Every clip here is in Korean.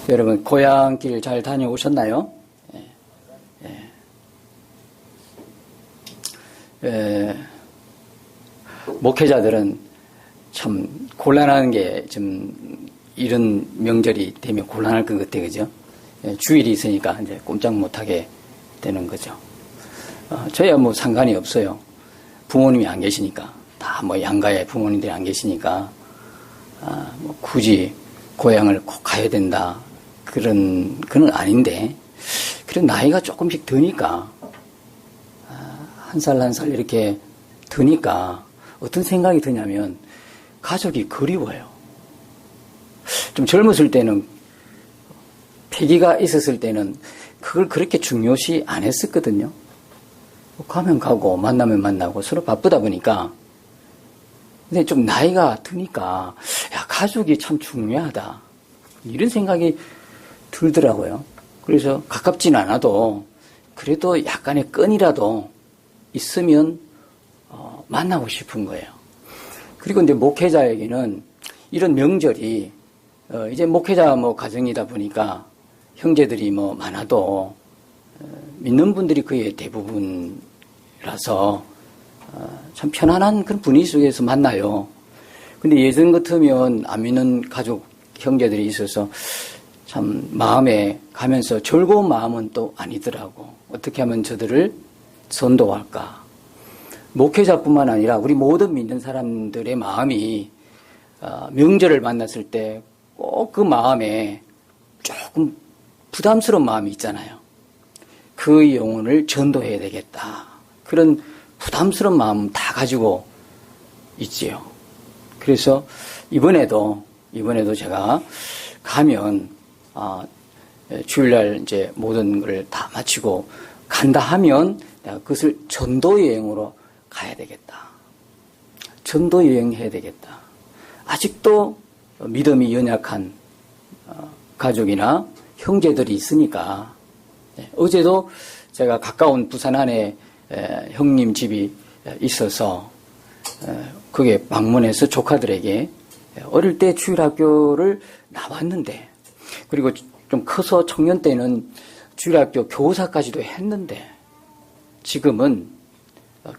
여러분 고향길 잘 다녀오셨나요? 목회자들은 참 곤란한 게 좀 이런 명절이 되면 곤란할 것 같아요, 그죠? 주일이 있으니까 이제 꼼짝 못하게 되는 거죠. 저야 뭐 상관이 없어요. 부모님이 안 계시니까, 다 뭐 양가에 부모님들이 안 계시니까, 뭐 굳이 고향을 꼭 가야 된다. 그건 아닌데, 그래도 나이가 조금씩 드니까, 한 살 한 살 이렇게 드니까, 어떤 생각이 드냐면, 가족이 그리워요. 좀 젊었을 때는, 패기가 있었을 때는, 그걸 그렇게 중요시 안 했었거든요. 가면 가고, 만나면 만나고, 서로 바쁘다 보니까, 근데 좀 나이가 드니까, 야, 가족이 참 중요하다. 이런 생각이 들더라고요. 그래서 가깝진 않아도, 그래도 약간의 끈이라도 있으면, 만나고 싶은 거예요. 그리고 이제 목회자에게는 이런 명절이, 이제 목회자 뭐 가정이다 보니까, 형제들이 뭐 많아도, 믿는 분들이 거의 대부분이라서, 참 편안한 그런 분위기 속에서 만나요. 근데 예전 같으면 안 믿는 가족, 형제들이 있어서 참 마음에 가면서 즐거운 마음은 또 아니더라고. 어떻게 하면 저들을 선도할까. 목회자뿐만 아니라 우리 모든 믿는 사람들의 마음이 명절을 만났을 때 꼭 그 마음에 조금 부담스러운 마음이 있잖아요. 그 영혼을 전도해야 되겠다. 그런 부담스러운 마음 다 가지고 있지요. 그래서 이번에도 제가 가면, 주일날 이제 모든 걸 다 마치고 간다 하면 내가 그것을 전도 여행으로 가야 되겠다. 전도 여행해야 되겠다. 아직도 믿음이 연약한 가족이나 형제들이 있으니까, 어제도 제가 가까운 부산 안에 형님 집이 있어서 그게 방문해서 조카들에게 어릴 때 주일학교를 나왔는데, 그리고 좀 커서 청년 때는 주일학교 교사까지도 했는데, 지금은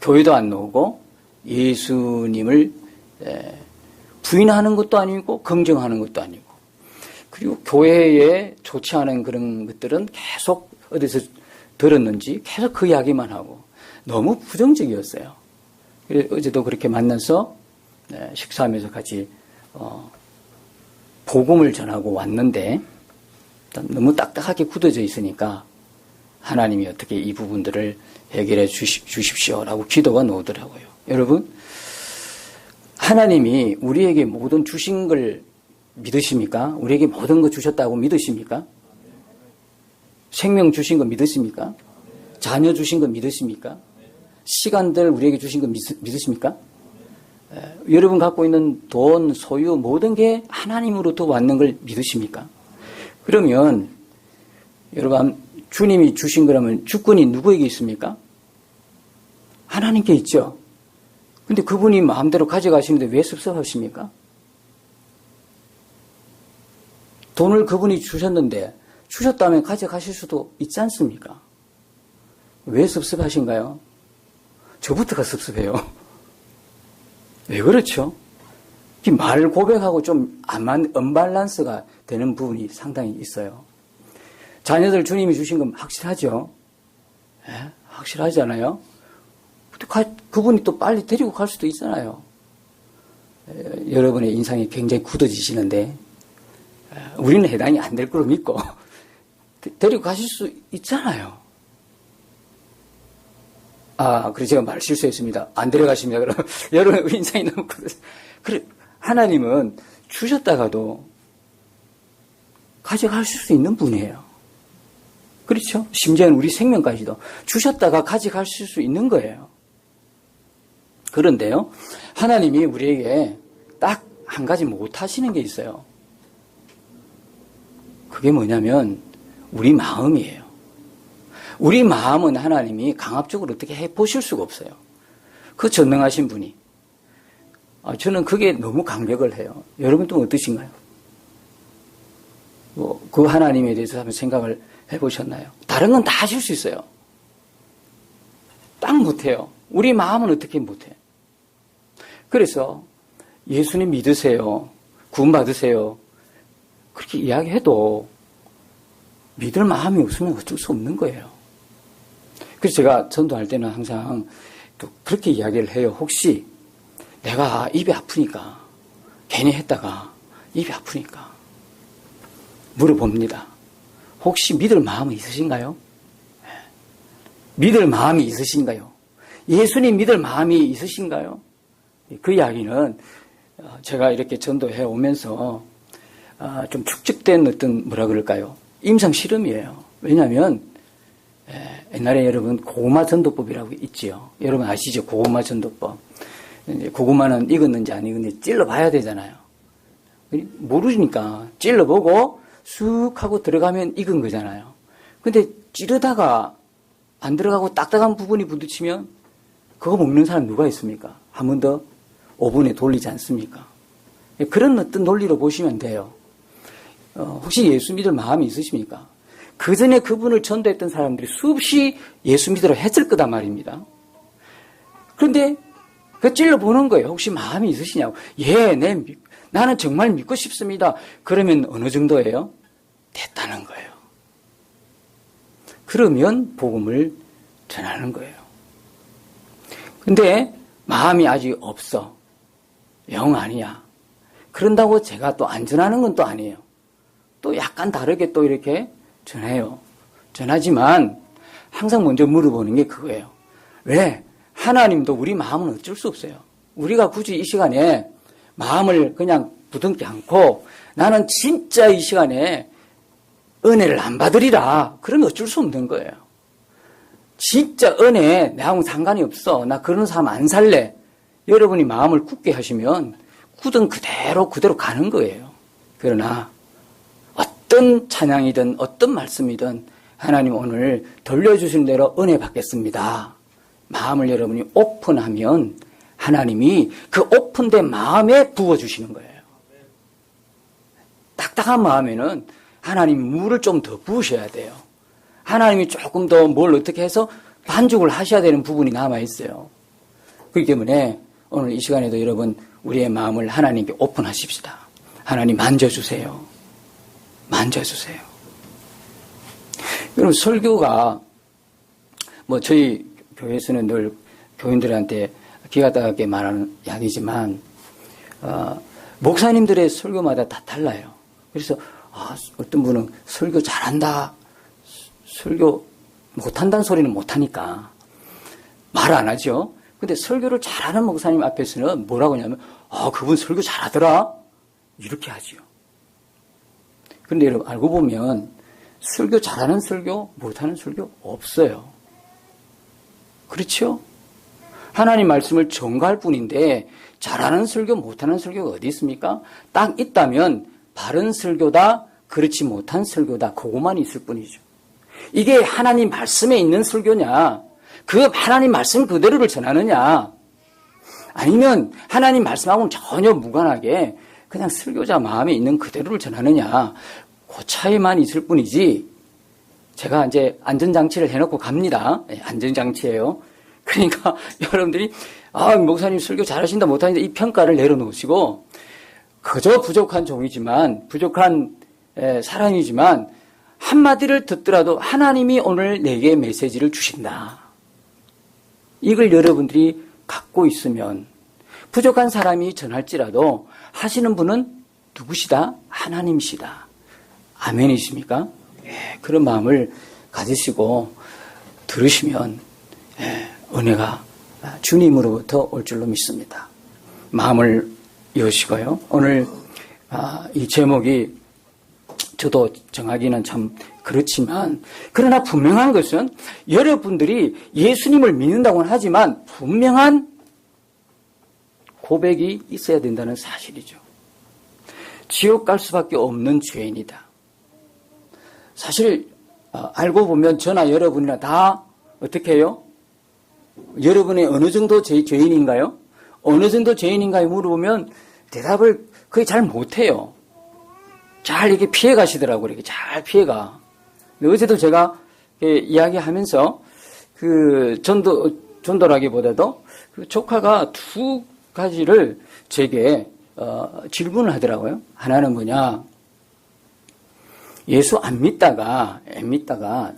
교회도 안 나오고 예수님을 부인하는 것도 아니고 긍정하는 것도 아니고, 그리고 교회에 좋지 않은 그런 것들은 계속 어디서 들었는지 계속 그 이야기만 하고 너무 부정적이었어요. 그래서 어제도 그렇게 만나서 식사하면서 같이 복음을 전하고 왔는데, 너무 딱딱하게 굳어져 있으니까 하나님이 어떻게 이 부분들을 해결해 주십시오라고 기도가 나오더라고요. 여러분, 하나님이 우리에게 모든 주신 걸 믿으십니까? 우리에게 모든 거 주셨다고 믿으십니까? 생명 주신 거 믿으십니까? 자녀 주신 거 믿으십니까? 시간들 우리에게 주신 거 믿으십니까? 여러분 갖고 있는 돈, 소유, 모든 게 하나님으로부터 왔는 걸 믿으십니까? 그러면 여러분, 주님이 주신 거라면 주권이 누구에게 있습니까? 하나님께 있죠. 근데 그분이 마음대로 가져가시는데 왜 섭섭하십니까? 돈을 그분이 주셨는데 주셨다면 가져가실 수도 있지 않습니까? 왜 섭섭하신가요? 저부터가 섭섭해요. 왜 그렇죠? 이 말을 고백하고 좀 언밸런스가 되는 부분이 상당히 있어요. 자녀들 주님이 주신 건 확실하죠? 예? 확실하잖아요? 그분이 또 빨리 데리고 갈 수도 있잖아요. 여러분의 인상이 굉장히 굳어지시는데, 우리는 해당이 안 될 거로 믿고 데리고 가실 수 있잖아요. 그래서 제가 말 실수했습니다. 안 데려가십니다. 그럼 여러분 인상이 너무 굳어서. 그래, 하나님은 주셨다가도 가져가실 수 있는 분이에요. 그렇죠? 심지어는 우리 생명까지도 주셨다가 가져가실 수 있는 거예요. 그런데요, 하나님이 우리에게 딱 한 가지 못 하시는 게 있어요. 그게 뭐냐면 우리 마음이에요. 우리 마음은 하나님이 강압적으로 어떻게 해보실 수가 없어요. 그 전능하신 분이. 저는 그게 너무 감격을 해요. 여러분 또 어떠신가요? 그 하나님에 대해서 한번 생각을 해보셨나요? 다른 건 다 하실 수 있어요. 딱 못해요. 우리 마음은 어떻게 못해? 그래서 예수님 믿으세요. 구원받으세요. 그렇게 이야기해도 믿을 마음이 없으면 어쩔 수 없는 거예요. 그래서 제가 전도할 때는 항상 또 그렇게 이야기를 해요. 혹시 내가 입이 아프니까 괜히 했다가 입이 아프니까 물어봅니다. 혹시 믿을 마음이 있으신가요? 믿을 마음이 있으신가요? 예수님 믿을 마음이 있으신가요? 그 이야기는 제가 이렇게 전도해 오면서 좀 축적된 어떤 뭐라 그럴까요? 임상 실험이에요. 왜냐하면 옛날에 여러분 고구마 전도법이라고 있지요. 여러분 아시죠? 고구마 전도법. 고구마는 익었는지 안 익었는지 찔러봐야 되잖아요. 모르니까 찔러보고 쑥 하고 들어가면 익은 거잖아요. 근데 찌르다가 안 들어가고 딱딱한 부분이 부딪히면 그거 먹는 사람 누가 있습니까? 한 번 더 오븐에 돌리지 않습니까? 그런 어떤 논리로 보시면 돼요. 혹시 예수 믿을 마음이 있으십니까? 그 전에 그분을 전도했던 사람들이 수없이 예수 믿으러 했을 거단 말입니다. 그런데 그 찔러보는 거예요. 혹시 마음이 있으시냐고. 예, 나는 정말 믿고 싶습니다. 그러면 어느 정도예요? 됐다는 거예요. 그러면 복음을 전하는 거예요. 근데 마음이 아직 없어. 영 아니야. 그런다고 제가 또 안 전하는 건 또 아니에요. 또 약간 다르게 또 이렇게 전해요. 전하지만 항상 먼저 물어보는 게 그거예요. 왜? 하나님도 우리 마음은 어쩔 수 없어요. 우리가 굳이 이 시간에 마음을 그냥 부둥켜 안고 나는 진짜 이 시간에 은혜를 안 받으리라. 그러면 어쩔 수 없는 거예요. 진짜 은혜 나하고는 상관이 없어. 나 그런 사람 안 살래. 여러분이 마음을 굳게 하시면 굳은 그대로 가는 거예요. 그러나 어떤 찬양이든 어떤 말씀이든 하나님 오늘 돌려주신 대로 은혜 받겠습니다. 마음을 여러분이 오픈하면 하나님이 그 오픈된 마음에 부어주시는 거예요. 딱딱한 마음에는 하나님 물을 좀 더 부으셔야 돼요. 하나님이 조금 더 뭘 어떻게 해서 반죽을 하셔야 되는 부분이 남아있어요. 그렇기 때문에 오늘 이 시간에도 여러분 우리의 마음을 하나님께 오픈하십시다. 하나님 만져주세요. 만져주세요. 여러분 설교가 저희 교회에서는 늘 교인들한테 기가 따갑게 말하는 이야기지만 목사님들의 설교마다 다 달라요. 그래서 어떤 분은 설교 잘한다. 설교 못한다는 소리는 못하니까 말 안 하죠. 근데 설교를 잘하는 목사님 앞에서는 뭐라고 하냐면 그분 설교 잘하더라. 이렇게 하죠. 그런데 여러분 알고 보면 설교 잘하는 설교, 못하는 설교 없어요. 그렇죠? 하나님 말씀을 전가할 뿐인데 잘하는 설교, 못하는 설교가 어디 있습니까? 딱 있다면 바른 설교다, 그렇지 못한 설교다, 그것만 있을 뿐이죠. 이게 하나님 말씀에 있는 설교냐, 그 하나님 말씀 그대로를 전하느냐, 아니면 하나님 말씀하고는 전혀 무관하게 그냥 설교자 마음에 있는 그대로를 전하느냐, 그 차이만 있을 뿐이지. 제가 이제 안전장치를 해놓고 갑니다. 안전장치예요. 그러니까 여러분들이 목사님 설교 잘하신다 못하신다 이 평가를 내려놓으시고 그저 부족한 종이지만 부족한 사람이지만 한마디를 듣더라도 하나님이 오늘 내게 메시지를 주신다. 이걸 여러분들이 갖고 있으면 부족한 사람이 전할지라도 하시는 분은 누구시다? 하나님이시다. 아멘이십니까? 그런 마음을 가지시고 들으시면 은혜가 주님으로부터 올 줄로 믿습니다. 마음을 여시고요. 오늘 이 제목이 저도 정하기는 참 그렇지만 그러나 분명한 것은 여러분들이 예수님을 믿는다고는 하지만 분명한 고백이 있어야 된다는 사실이죠. 지옥 갈 수밖에 없는 죄인이다. 사실 알고 보면 저나 여러분이나 다 어떻게 해요? 여러분이 어느 정도 죄인인가요? 어느 정도 죄인인가요? 물어보면 대답을 거의 잘 못해요. 잘 이렇게 피해 가시더라고요. 이렇게 잘 피해가. 어제도 제가 이야기하면서 전도라기보다도 그 조카가 두 가지를 제게 질문을 하더라고요. 하나는 뭐냐, 예수 안 믿다가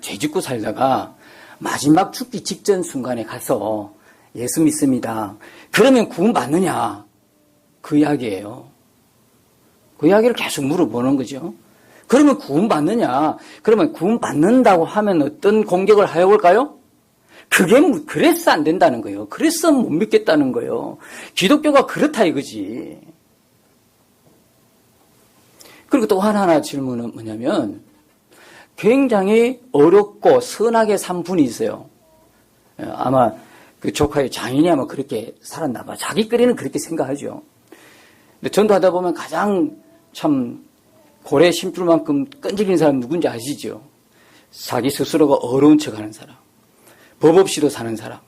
죄 짓고 살다가 마지막 죽기 직전 순간에 가서 예수 믿습니다. 그러면 구원 받느냐? 그 이야기예요. 그 이야기를 계속 물어보는 거죠. 그러면 구원 받느냐? 그러면 구원 받는다고 하면 어떤 공격을 하여볼까요? 그래서 안 된다는 거예요. 그래서 못 믿겠다는 거예요. 기독교가 그렇다 이거지. 그리고 또 하나 질문은 뭐냐면, 굉장히 어렵고 선하게 산 분이 있어요. 아마 그 조카의 장인이 아마 그렇게 살았나 봐. 자기끼리는 그렇게 생각하죠. 근데 전도하다 보면 가장 참 고래 심줄만큼 끈질긴 사람 누군지 아시죠? 자기 스스로가 어려운 척하는 사람, 법 없이도 사는 사람,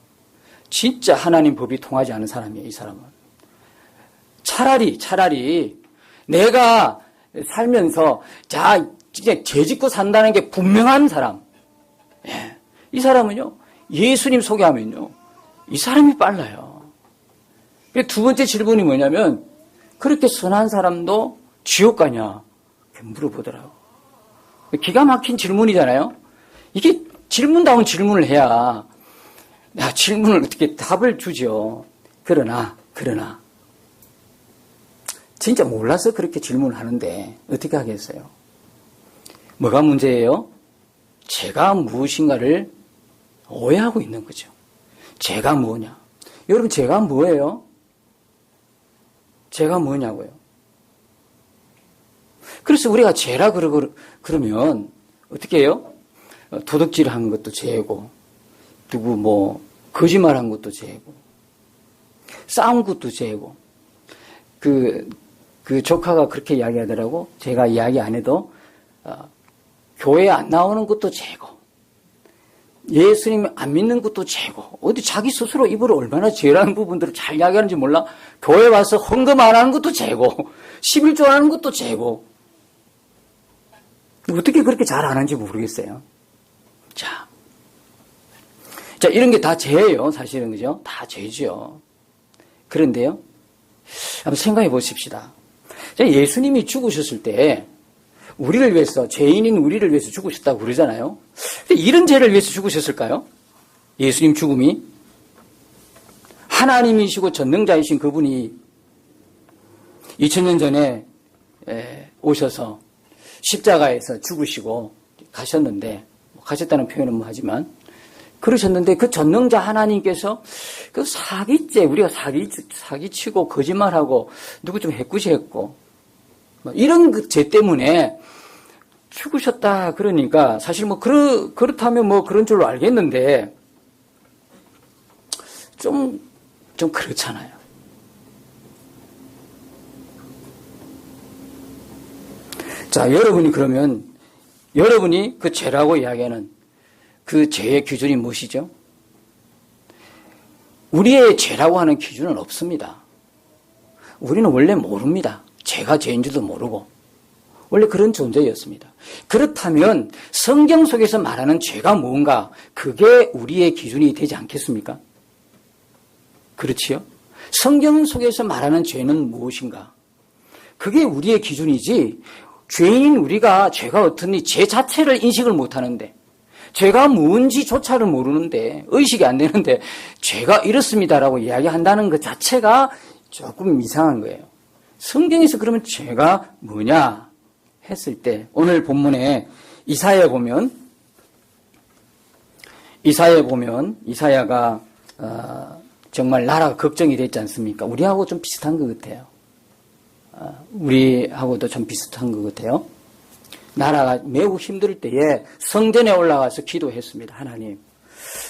진짜 하나님 법이 통하지 않은 사람이에요. 이 사람은 차라리 내가 살면서 진짜 죄 짓고 산다는 게 분명한 사람, 이 사람은요, 예수님 소개하면요, 이 사람이 빨라요. 두 번째 질문이 뭐냐면, 그렇게 선한 사람도 지옥 가냐? 물어보더라고. 기가 막힌 질문이잖아요. 이게 질문다운 질문을 해야 질문을 어떻게 답을 주죠. 그러나 진짜 몰라서 그렇게 질문을 하는데 어떻게 하겠어요? 뭐가 문제예요? 제가 무엇인가를 오해하고 있는 거죠. 제가 뭐냐? 여러분, 제가 뭐예요? 제가 뭐냐고요? 그래서 우리가 죄라 그러면 어떻게 해요? 도둑질한 것도 죄고, 누구 거짓말한 것도 죄고, 싸운 것도 죄고. 그 조카가 그렇게 이야기하더라고. 제가 이야기 안 해도 교회 안 나오는 것도 죄고, 예수님 안 믿는 것도 죄고, 어디 자기 스스로 입으로 얼마나 죄라는 부분들을 잘 이야기하는지 몰라? 교회 와서 헌금 안 하는 것도 죄고, 11조 안 하는 것도 죄고. 어떻게 그렇게 잘 아는지 모르겠어요. 자, 이런 게 다 죄예요. 사실은, 그죠? 다 죄죠. 그런데요, 한번 생각해 보십시다. 예수님이 죽으셨을 때, 우리를 위해서, 죄인인 우리를 위해서 죽으셨다고 그러잖아요. 근데 이런 죄를 위해서 죽으셨을까요? 예수님 죽음이? 하나님이시고 전능자이신 그분이 2000년 전에 오셔서 십자가에서 죽으시고 가셨는데, 가셨다는 표현은 하지만, 그러셨는데 그 전능자 하나님께서 그 사기죄, 우리가 사기치고 거짓말하고 누구 좀 해꾸시했고, 이런 그 죄 때문에 죽으셨다 그러니까 사실 그렇다면 그런 줄로 알겠는데 좀 그렇잖아요. 자, 여러분이 그 죄라고 이야기하는 그 죄의 기준이 무엇이죠? 우리의 죄라고 하는 기준은 없습니다. 우리는 원래 모릅니다. 죄가 죄인 줄도 모르고 원래 그런 존재였습니다. 그렇다면 성경 속에서 말하는 죄가 뭔가, 그게 우리의 기준이 되지 않겠습니까? 그렇지요? 성경 속에서 말하는 죄는 무엇인가? 그게 우리의 기준이지, 죄인인 우리가 죄가 어떠니 죄 자체를 인식을 못하는데, 죄가 뭔지조차를 모르는데, 의식이 안 되는데 죄가 이렇습니다라고 이야기한다는 것 자체가 조금 이상한 거예요. 성경에서 그러면 죄가 뭐냐 했을 때, 오늘 본문에 이사야에 보면 이사야가 정말 나라가 걱정이 됐지 않습니까? 우리하고 좀 비슷한 것 같아요. 우리하고도 좀 비슷한 것 같아요. 나라가 매우 힘들 때에 성전에 올라가서 기도했습니다. 하나님,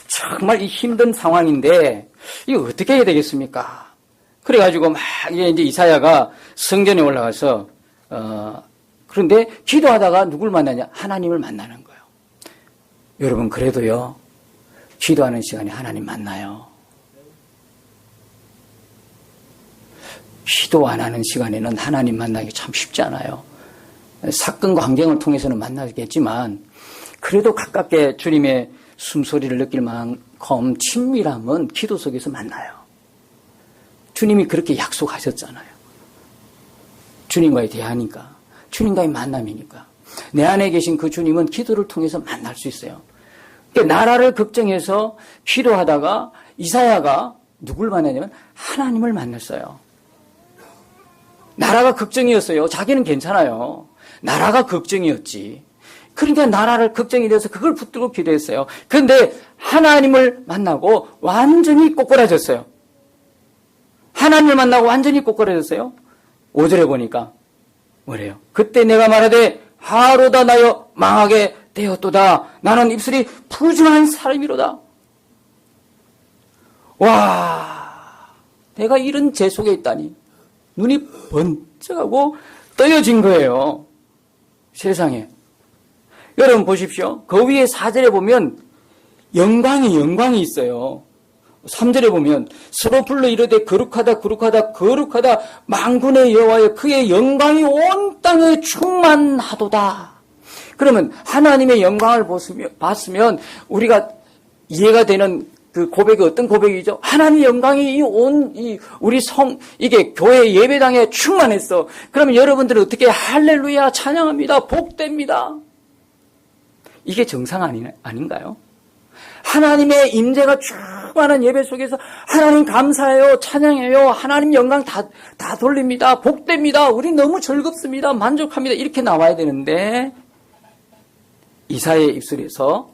정말 이 힘든 상황인데 이거 어떻게 해야 되겠습니까? 그래가지고 막 이제 이사야가 성전에 올라가서 그런데 기도하다가 누굴 만나냐? 하나님을 만나는 거예요. 여러분, 그래도요, 기도하는 시간에 하나님 만나요. 기도 안 하는 시간에는 하나님 만나기 참 쉽지 않아요. 사건과 환경을 통해서는 만나겠지만 그래도 가깝게 주님의 숨소리를 느낄 만큼 친밀함은 기도 속에서 만나요. 주님이 그렇게 약속하셨잖아요. 주님과의 대화니까, 주님과의 만남이니까. 내 안에 계신 그 주님은 기도를 통해서 만날 수 있어요. 그러니까 나라를 걱정해서 기도하다가 이사야가 누굴 만나냐면 하나님을 만났어요. 나라가 걱정이었어요. 자기는 괜찮아요. 나라가 걱정이었지. 그러니까 나라를 걱정이 돼서 그걸 붙들고 기도했어요. 그런데 하나님을 만나고 완전히 꼬꾸라졌어요. 하나님을 만나고 완전히 꼬꾸라졌어요. 5절에 보니까 뭐래요? 그때 내가 말하되 하로다 나여 망하게 되었도다. 나는 입술이 부정한 사람이로다. 와, 내가 이런 죄 속에 있다니. 눈이 번쩍하고 떠여진 거예요. 세상에. 여러분 보십시오. 그 위에 4절에 보면 영광이 있어요. 3절에 보면 서로 불러 이르되 거룩하다 거룩하다 거룩하다 만군의 여호와여 그의 영광이 온 땅에 충만하도다. 그러면 하나님의 영광을 봤으면 우리가 이해가 되는 그 고백이 어떤 고백이죠? 하나님의 영광이 우리 이게 교회 예배당에 충만했어. 그러면 여러분들은 어떻게 할렐루야 찬양합니다. 복됩니다. 이게 정상 아닌가요? 하나님의 임재가 충만한 예배 속에서 하나님 감사해요. 찬양해요. 하나님 영광 다 돌립니다. 복됩니다. 우리 너무 즐겁습니다. 만족합니다. 이렇게 나와야 되는데 이사야의 입술에서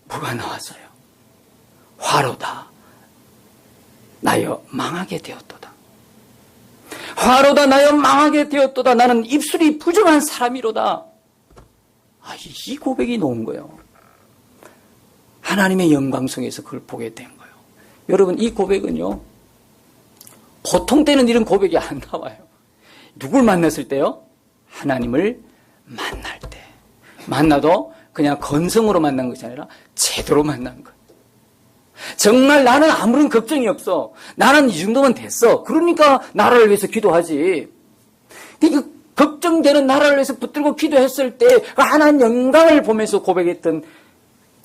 뭐가 나왔어요? 화로다. 나여 망하게 되었도다. 화로다 나여 망하게 되었도다. 나는 입술이 부정한 사람이로다. 이 고백이 나온 거예요. 하나님의 영광 속에서 그걸 보게 된 거예요. 여러분 이 고백은요. 보통 때는 이런 고백이 안 나와요. 누굴 만났을 때요? 하나님을 만날 때. 만나도 그냥 건성으로 만난 것이 아니라 제대로 만난 거예요. 정말 나는 아무런 걱정이 없어. 나는 이 정도면 됐어. 그러니까 나라를 위해서 기도하지. 그 걱정되는 나라를 위해서 붙들고 기도했을 때 하나님 영광을 보면서 고백했던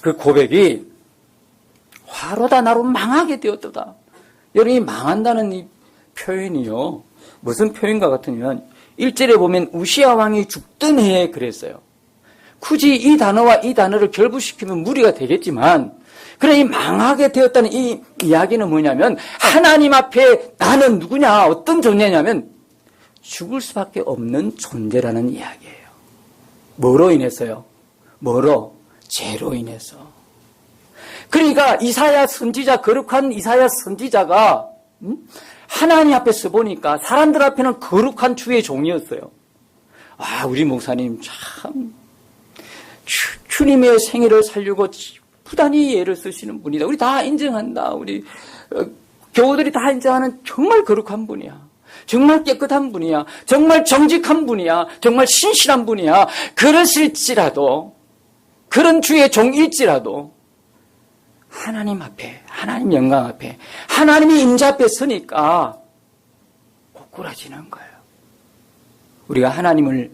그 고백이 화로다 나로 망하게 되었도다. 여러분이 망한다는 이 표현이요. 무슨 표현과 같으면 1절에 보면 우시야 왕이 죽던 해에 그랬어요. 굳이 이 단어와 이 단어를 결부시키면 무리가 되겠지만 그래 이 망하게 되었다는 이 이야기는 뭐냐면 하나님 앞에 나는 누구냐 어떤 존재냐면 죽을 수밖에 없는 존재라는 이야기예요. 뭐로 인해서요? 죄로 인해서. 그러니까 이사야 선지자 거룩한 이사야 선지자가 하나님 앞에 서보니까 사람들 앞에는 거룩한 주의 종이었어요. 우리 목사님 참 주님의 생애를 살려고 부단히 예를 쓰시는 분이다. 우리 다 인정한다. 우리 교우들이 다 인정하는 정말 거룩한 분이야. 정말 깨끗한 분이야. 정말 정직한 분이야. 정말 신실한 분이야. 그러실지라도 그런 주의 종일지라도 하나님 앞에 하나님 영광 앞에 하나님의 임재 앞에 서니까 고꾸라지는 거예요. 우리가 하나님을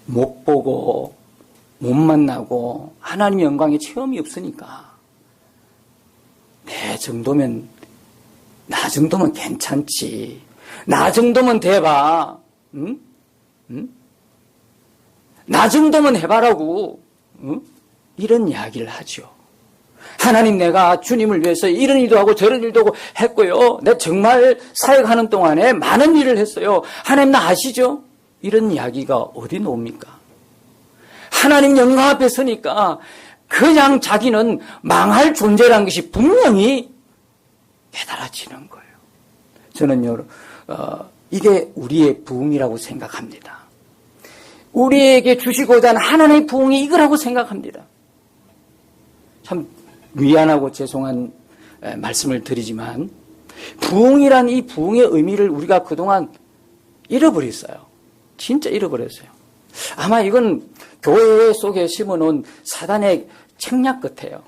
못 보고 못 만나고 하나님의 영광의 체험이 없으니까 나 정도면 괜찮지. 나 정도면 돼봐. 응? 나 정도면 해봐라고. 응? 이런 이야기를 하죠. 하나님 내가 주님을 위해서 이런 일도 하고 저런 일도 하고 했고요. 내가 정말 사역하는 동안에 많은 일을 했어요. 하나님 나 아시죠? 이런 이야기가 어디 나옵니까? 하나님 영광 앞에 서니까 그냥 자기는 망할 존재라는 것이 분명히 깨달아지는 거예요. 저는요, 이게 우리의 부흥이라고 생각합니다. 우리에게 주시고자 하는 하나님의 부흥이 이거라고 생각합니다. 참 미안하고 죄송한 말씀을 드리지만 부흥이란 이 부흥의 의미를 우리가 그동안 잃어버렸어요. 진짜 잃어버렸어요. 아마 이건 교회 속에 심어놓은 사단의 책략 같아요.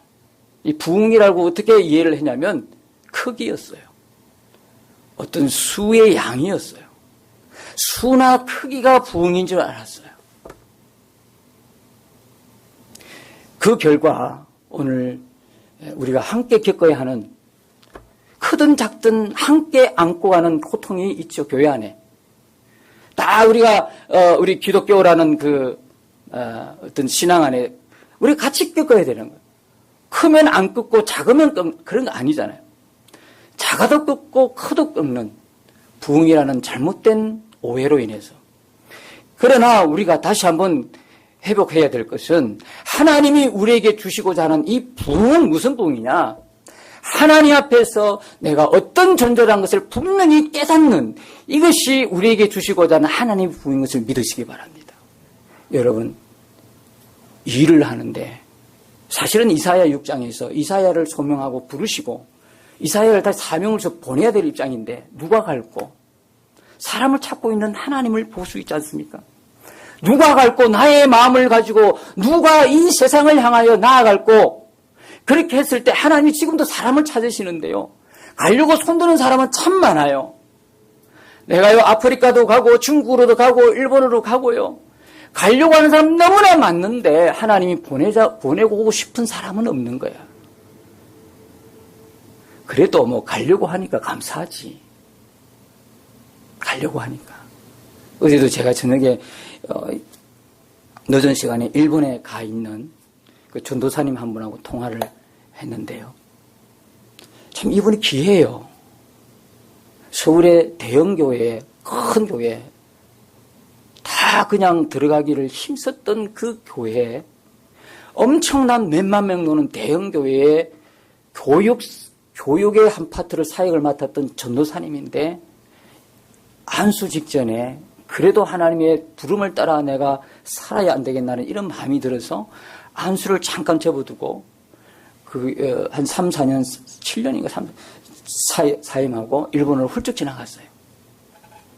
이 부흥이라고 어떻게 이해를 했냐면 크기였어요. 어떤 수의 양이었어요. 수나 크기가 부흥인 줄 알았어요. 그 결과 오늘 우리가 함께 겪어야 하는 크든 작든 함께 안고 가는 고통이 있죠. 교회 안에. 다 우리가 우리 기독교라는 어떤 신앙 안에 우리 같이 겪어야 되는 거예요. 크면 안 꺾고 작으면 그런 거 아니잖아요. 작아도 꺾고 커도 꺾는 부흥이라는 잘못된 오해로 인해서. 그러나 우리가 다시 한번 회복해야 될 것은 하나님이 우리에게 주시고자 하는 이 부흥은 무슨 부흥이냐? 하나님 앞에서 내가 어떤 존재라는 것을 분명히 깨닫는 이것이 우리에게 주시고자 하는 하나님의 부흥인 것을 믿으시기 바랍니다. 여러분, 일을 하는데 사실은 이사야 6장에서 이사야를 소명하고 부르시고 이사야를 다시 사명을 줘 보내야 될 입장인데 누가 갈고 사람을 찾고 있는 하나님을 볼 수 있지 않습니까? 누가 갈고 나의 마음을 가지고 누가 이 세상을 향하여 나아갈고 그렇게 했을 때 하나님이 지금도 사람을 찾으시는데요. 가려고 손드는 사람은 참 많아요. 내가요 아프리카도 가고 중국으로도 가고 일본으로 가고요. 가려고 하는 사람 너무나 많는데 하나님이 보내고 오고 싶은 사람은 없는 거야. 그래도 뭐 가려고 하니까 감사하지. 가려고 하니까. 어제도 제가 저녁에 늦은 시간에 일본에 가 있는 그 전도사님 한 분하고 통화를 했는데요. 참 이분이 귀해요. 서울의 대형 교회, 큰 교회, 다 그냥 들어가기를 힘썼던 그 교회에 엄청난 몇만 명 노는 대형 교회에 교육의 한 파트를 사역을 맡았던 전도사님인데 안수 직전에 그래도 하나님의 부름을 따라 내가 살아야 안 되겠나는 이런 마음이 들어서 안수를 잠깐 접어두고 한 3, 4년, 7년인가 사임하고 일본으로 훌쩍 지나갔어요.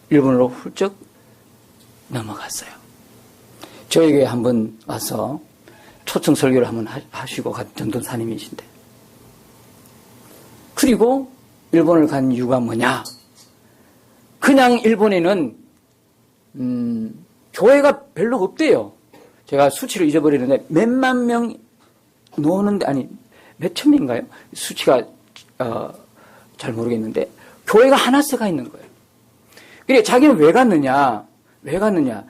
일본으로 훌쩍 넘어갔어요. 저에게 한번 와서 초청 설교를 한번 하시고 간 전도사님이신데 그리고 일본을 간 이유가 뭐냐? 그냥 일본에는 교회가 별로 없대요. 제가 수치를 잊어버리는데 몇만 명 노는데 아니 몇천 명인가요? 수치가 잘 모르겠는데 교회가 하나씩가 있는 거예요. 그래 자기는 왜 갔느냐? 왜 갔느냐?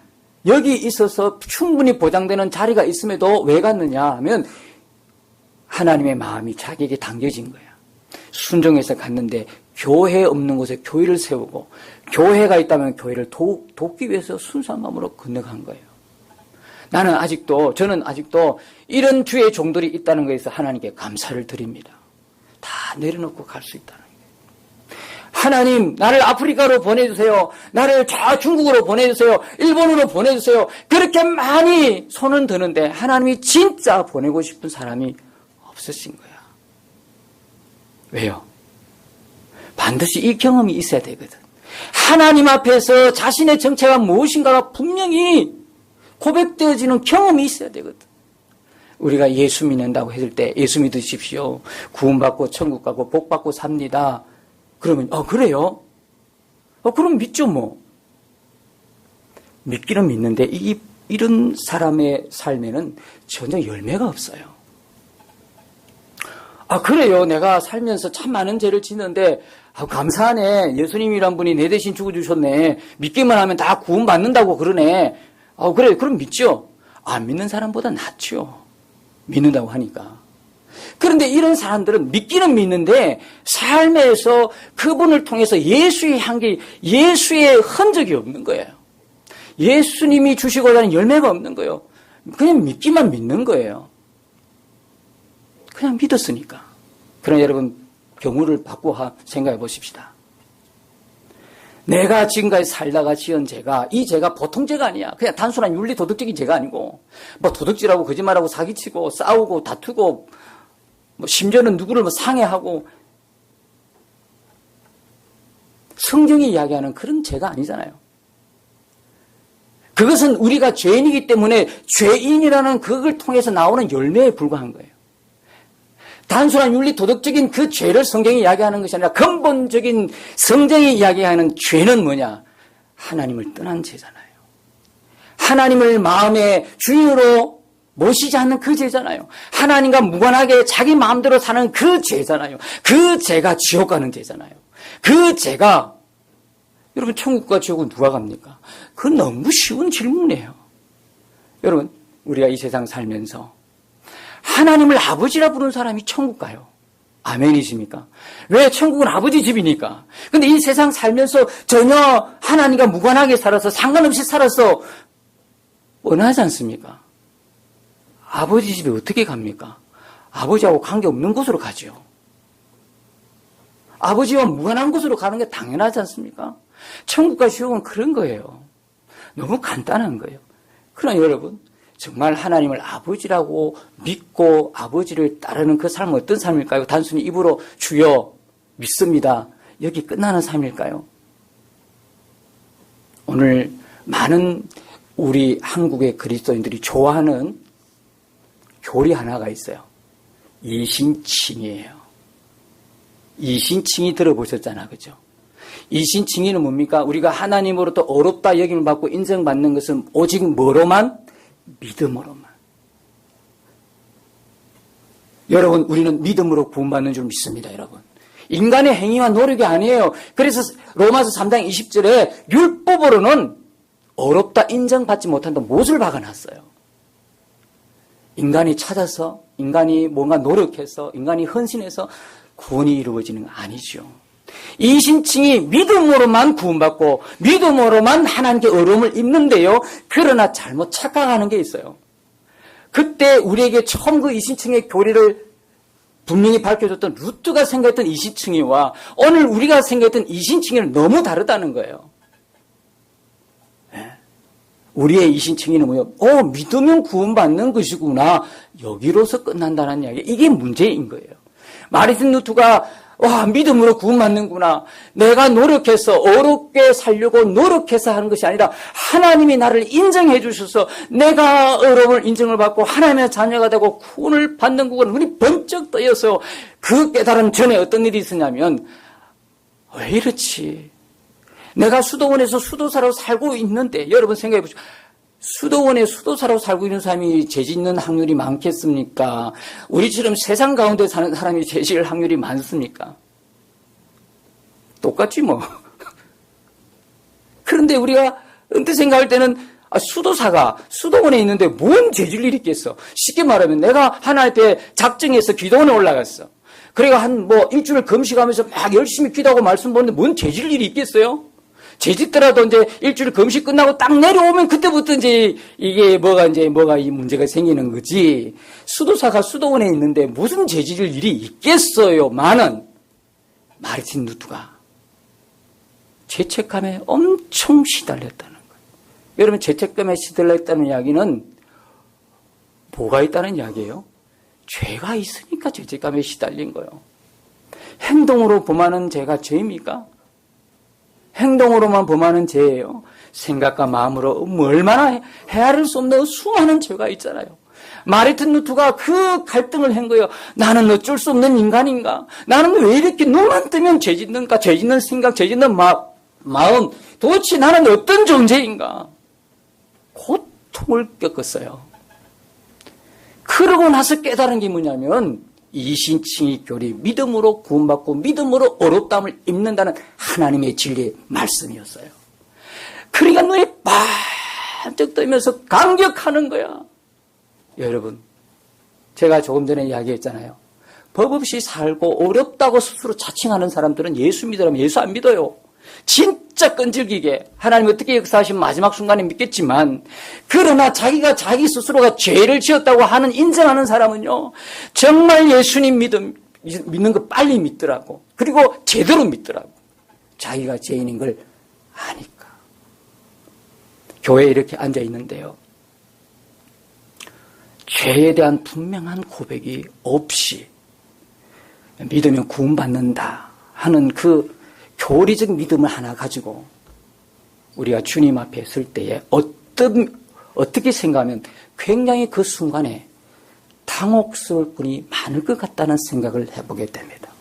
여기 있어서 충분히 보장되는 자리가 있음에도 왜 갔느냐 하면 하나님의 마음이 자기에게 당겨진 거야. 순종해서 갔는데 교회 없는 곳에 교회를 세우고 교회가 있다면 교회를 돕기 위해서 순수한 마음으로 건너간 거예요. 저는 아직도 이런 주의 종들이 있다는 것에서 하나님께 감사를 드립니다. 다 내려놓고 갈 수 있다는 거예요. 하나님, 나를 아프리카로 보내주세요. 나를 저 중국으로 보내주세요. 일본으로 보내주세요. 그렇게 많이 손은 드는데 하나님이 진짜 보내고 싶은 사람이 없으신 거야. 왜요? 반드시 이 경험이 있어야 되거든. 하나님 앞에서 자신의 정체가 무엇인가가 분명히 고백되어지는 경험이 있어야 되거든. 우리가 예수 믿는다고 했을 때 예수 믿으십시오. 구원받고 천국 가고 복받고 삽니다. 그러면 그래요? 그럼 믿죠 뭐. 믿기는 믿는데 이런 사람의 삶에는 전혀 열매가 없어요. 그래요. 내가 살면서 참 많은 죄를 짓는데 감사하네. 예수님이란 분이 내 대신 죽어주셨네. 믿기만 하면 다 구원받는다고 그러네. 그래. 그럼 믿죠. 안 믿는 사람보다 낫죠. 믿는다고 하니까. 그런데 이런 사람들은 믿기는 믿는데 삶에서 그분을 통해서 예수의 향기, 예수의 흔적이 없는 거예요. 예수님이 주시고자 하는 열매가 없는 거예요. 그냥 믿기만 믿는 거예요. 그냥 믿었으니까. 그러나 여러분 경우를 바꾸어 생각해 보십시다. 내가 지금까지 살다가 지은 죄가 이 죄가 보통 죄가 아니야. 그냥 단순한 윤리 도덕적인 죄가 아니고 뭐 도둑질하고 거짓말하고 사기치고 싸우고 다투고 뭐 심지어는 누구를 상해하고 성경이 이야기하는 그런 죄가 아니잖아요. 그것은 우리가 죄인이기 때문에 죄인이라는 그걸 통해서 나오는 열매에 불과한 거예요. 단순한 윤리 도덕적인 그 죄를 성경이 이야기하는 것이 아니라 근본적인 성경이 이야기하는 죄는 뭐냐? 하나님을 떠난 죄잖아요. 하나님을 마음의 주인으로 모시지 않는 그 죄잖아요. 하나님과 무관하게 자기 마음대로 사는 그 죄잖아요. 그 죄가 지옥 가는 죄잖아요. 그 죄가, 여러분, 천국과 지옥은 누가 갑니까? 그건 너무 쉬운 질문이에요. 여러분, 우리가 이 세상 살면서 하나님을 아버지라 부르는 사람이 천국 가요. 아멘이십니까? 왜? 천국은 아버지 집이니까. 근데 이 세상 살면서 전혀 하나님과 무관하게 살아서 상관없이 살아서 원하지 않습니까? 아버지 집에 어떻게 갑니까? 아버지하고 관계없는 곳으로 가죠. 아버지와 무관한 곳으로 가는 게 당연하지 않습니까? 천국과 지옥은 그런 거예요. 너무 간단한 거예요. 그러나 여러분, 정말 하나님을 아버지라고 믿고 아버지를 따르는 그 삶은 어떤 삶일까요? 단순히 입으로 주여 믿습니다, 여기 끝나는 삶일까요? 오늘 많은 우리 한국의 그리스도인들이 좋아하는 교리 하나가 있어요. 이신칭의예요. 이신칭의 들어보셨잖아, 그죠? 이신칭의는 뭡니까? 우리가 하나님으로부터 어렵다 여김을 받고 인정받는 것은 오직 뭐로만? 믿음으로만. 여러분, 우리는 믿음으로 구원받는 줄 믿습니다, 여러분. 인간의 행위와 노력이 아니에요. 그래서 로마서 3장 20절에 율법으로는 어렵다 인정받지 못한다 못을 박아놨어요. 인간이 찾아서, 인간이 뭔가 노력해서, 인간이 헌신해서 구원이 이루어지는 거 아니죠. 이신칭이 믿음으로만 구원받고 믿음으로만 하나님께 어려움을 입는데요. 그러나 잘못 착각하는 게 있어요. 그때 우리에게 처음 그 이신칭의 교리를 분명히 밝혀줬던 루트가 생각했던 이신칭의와 오늘 우리가 생각했던 이신칭의는 너무 다르다는 거예요. 우리의 이신칭의는 뭐예요? 믿으면 구원받는 것이구나. 여기로서 끝난다는 이야기. 이게 문제인 거예요. 마르틴 루터가 믿음으로 구원받는구나. 내가 노력해서 어렵게 살려고 노력해서 하는 것이 아니라 하나님이 나를 인정해 주셔서 내가 어려움을 인정을 받고 하나님의 자녀가 되고 구원을 받는 구원을 눈이 번쩍 떠여서 그 깨달음 전에 어떤 일이 있었냐면, 왜 이렇지? 내가 수도원에서 수도사로 살고 있는데, 여러분 생각해 보시죠. 수도원에 수도사로 살고 있는 사람이 죄 짓는 확률이 많겠습니까? 우리처럼 세상 가운데 사는 사람이 죄 지을 확률이 많습니까? 똑같지 뭐. 그런데 우리가 언뜻 생각할 때는 수도사가 수도원에 있는데 뭔 죄 질 일이 있겠어? 쉽게 말하면 내가 하나님 앞에 작정해서 기도원에 올라갔어. 그래가 일주일 금식하면서 막 열심히 기도하고 말씀 보는데 뭔 죄 질 일이 있겠어요? 죄 짓더라도 이제 일주일 금식 끝나고 딱 내려오면 그때부터 이제 이게 뭐가 이 문제가 생기는 거지. 수도사가 수도원에 있는데 무슨 죄 지을 일이 있겠어요? 많은 마르틴 루터가 죄책감에 엄청 시달렸다는 거예요. 여러분, 죄책감에 시달렸다는 이야기는 뭐가 있다는 이야기예요? 죄가 있으니까 죄책감에 시달린 거예요. 행동으로 범하는 죄가 죄입니까? 행동으로만 범하는 죄예요. 생각과 마음으로 얼마나 헤아릴 수 없는 수많은 죄가 있잖아요. 마르틴 루터가 그 갈등을 한 거예요. 나는 어쩔 수 없는 인간인가? 나는 왜 이렇게 눈만 뜨면 죄 짓는가? 죄 짓는 생각, 죄 짓는 마음, 도대체 나는 어떤 존재인가? 고통을 겪었어요. 그러고 나서 깨달은 게 뭐냐면 이신칭의 교리, 믿음으로 구원받고 믿음으로 어렵다함을 입는다는 하나님의 진리의 말씀이었어요. 그러니까 눈이 반짝 뜨면서 감격하는 거야. 여러분, 제가 조금 전에 이야기했잖아요. 법 없이 살고 어렵다고 스스로 자칭하는 사람들은 예수 믿으라면 예수 안 믿어요. 진짜 끈질기게 하나님 어떻게 역사하신 마지막 순간에 믿겠지만, 그러나 자기가 자기 스스로가 죄를 지었다고 하는 인정하는 사람은요, 정말 예수님 믿는 거 빨리 믿더라고. 그리고 제대로 믿더라고. 자기가 죄인인 걸 아니까. 교회에 이렇게 앉아 있는데요, 죄에 대한 분명한 고백이 없이 믿으면 구원받는다 하는 그 교리적 믿음을 하나 가지고 우리가 주님 앞에 설 때에 어떻게 생각하면 굉장히 그 순간에 당혹스러울 분이 많을 것 같다는 생각을 해보게 됩니다.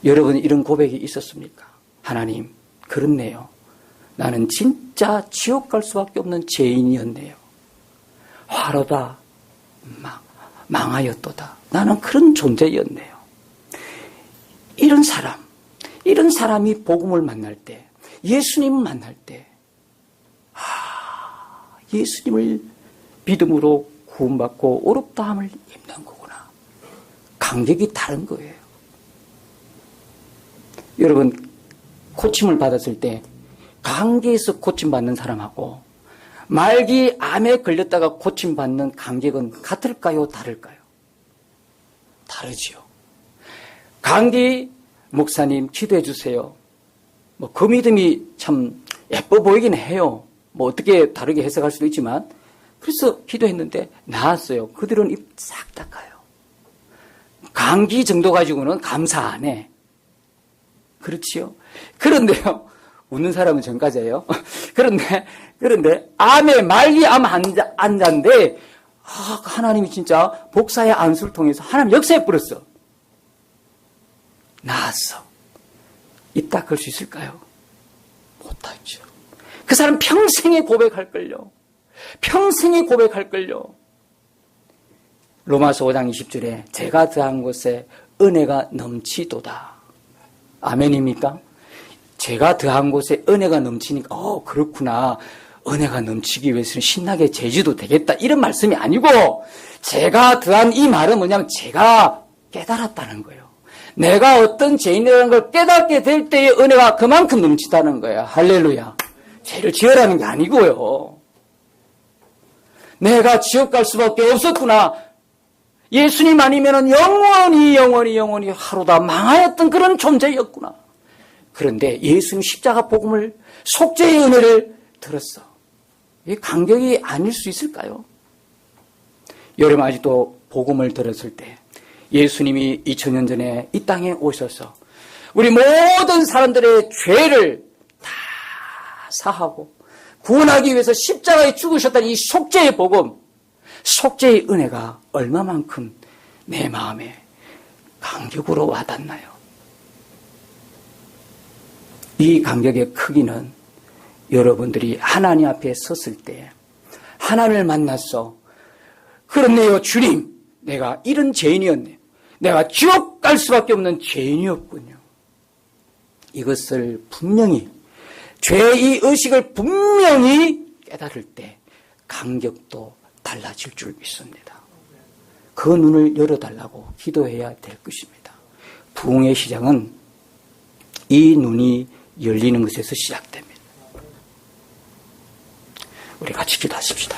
여러분, 이런 고백이 있었습니까? 하나님, 그렇네요. 나는 진짜 지옥 갈 수밖에 없는 죄인이었네요. 화로다 망하였도다. 나는 그런 존재였네요. 이런 사람이 복음을 만날 때, 예수님을 만날 때, 예수님을 믿음으로 구원받고 어렵다함을 입는 거구나. 감격이 다른 거예요. 여러분, 고침을 받았을 때 감기에서 고침받는 사람하고 말기 암에 걸렸다가 고침받는 감격은 같을까요? 다를까요? 다르지요. 감기 목사님 기도해 주세요. 그 믿음이 참 예뻐 보이긴 해요. 어떻게 다르게 해석할 수도 있지만, 그래서 기도했는데 나았어요. 그들은 입 싹 닦아요. 감기 정도 가지고는 감사 안 해. 그렇지요. 그런데요, 웃는 사람은 전과자예요. 그런데 암에 말기 암 환자인데 하나님이 진짜 복사의 안수를 통해서 하나님 역사해 버렸어. 나았어. 입 닦을 수 있을까요? 못하죠. 그 사람 평생에 고백할걸요. 평생에 고백할걸요. 로마서 5장 20절에 제가 더한 곳에 은혜가 넘치도다. 아멘입니까? 제가 더한 곳에 은혜가 넘치니까 그렇구나. 은혜가 넘치기 위해서는 신나게 제주도 되겠다. 이런 말씀이 아니고, 제가 더한 이 말은 뭐냐면 제가 깨달았다는 거예요. 내가 어떤 죄인이라는 걸 깨닫게 될 때의 은혜가 그만큼 넘치다는 거예요. 할렐루야. 죄를 지으라는 게 아니고요. 내가 지옥 갈 수밖에 없었구나. 예수님 아니면 영원히 하루다 망하였던 그런 존재였구나. 그런데 예수님 십자가 복음을, 속죄의 은혜를 들었어. 이게 감격이 아닐 수 있을까요? 여러분, 아직도 복음을 들었을 때 예수님이 2000년 전에 이 땅에 오셔서 우리 모든 사람들의 죄를 다 사하고 구원하기 위해서 십자가에 죽으셨다는 이 속죄의 복음, 속죄의 은혜가 얼마만큼 내 마음에 감격으로 와닿나요? 이 감격의 크기는 여러분들이 하나님 앞에 섰을 때, 하나님을 만났어. 그렇네요, 주님. 내가 이런 죄인이었네. 내가 지옥 갈 수밖에 없는 죄인이었군요. 이것을 분명히, 죄의 의식을 분명히 깨달을 때 감격도 달라질 줄 믿습니다. 그 눈을 열어달라고 기도해야 될 것입니다. 부흥의 시작은 이 눈이 열리는 것에서 시작됩니다. 우리 같이 기도하십시다.